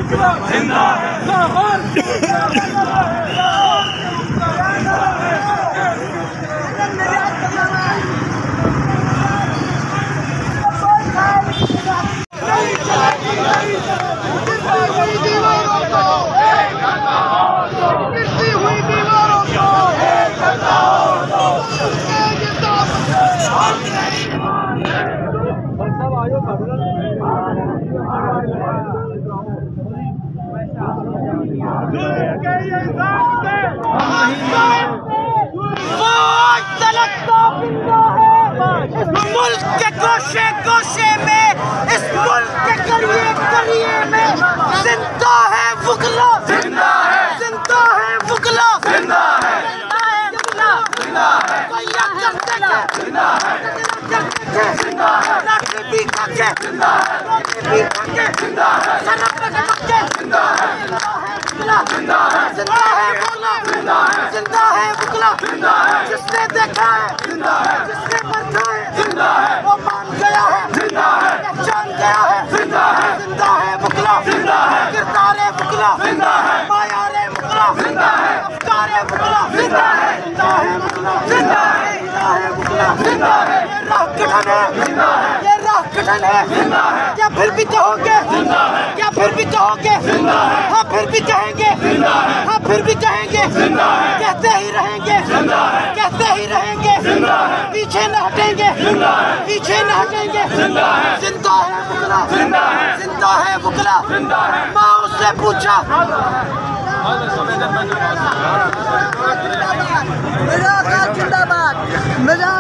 जिंदा इस मुल्क के गोशे गोशे में, इस मुल्क के करिए करिए में जिंदा है वुकला, जिंदा है, जिंदा है वुकला, जिंदा है, जिंदा है, कोई करते क्या, जिंदा है, जिंदा है, लाठी भी खाके, जिंदा है, रोटी भी खाके, जिंदा है, शराब पे पक्के, जिंदा है, जिंदा है, जिंदा है, जिंदा है वुकला, जिंदा है, जिंदा है वुकला, जिंदा है, जिसने देखा है, जिंदा है, जिसने मरना है, जिंदा है, वो मान गया है, जिंदा है, पहचान गया है, जिंदा है, जिंदा है वुकला, जिंदा है, किरदारे वुकला, जिंदा है, मायारे वुकला, जिंदा है, अफकारे वुकला, जिंदा है, जिंदा है वुकला, जिंदा है, जिंदा है वुकला, जिंदा है, ये राह कठिन है, जिंदा है, ये राह कठिन है, जिंदा है, क्या फिर भी कहोगे, जिंदा है, क्या फिर भी कहोगे, जिंदा है, हाँ फिर भी कहेंगे, जिंदा है, हाँ फिर भी कहेंगे, जिंदा है, कहते ही रहेंगे, जिंदा है, कहते ही रहेंगे, जिंदा है, पीछे न हटेंगे, जिंदा है, पीछे न हटेंगे, जिंदा है, जिंदा है वुकला, जिंदा है, जिंदा है वुकला, जिंदा है, माँ उससे पूछा जिंदाबाद, मेरा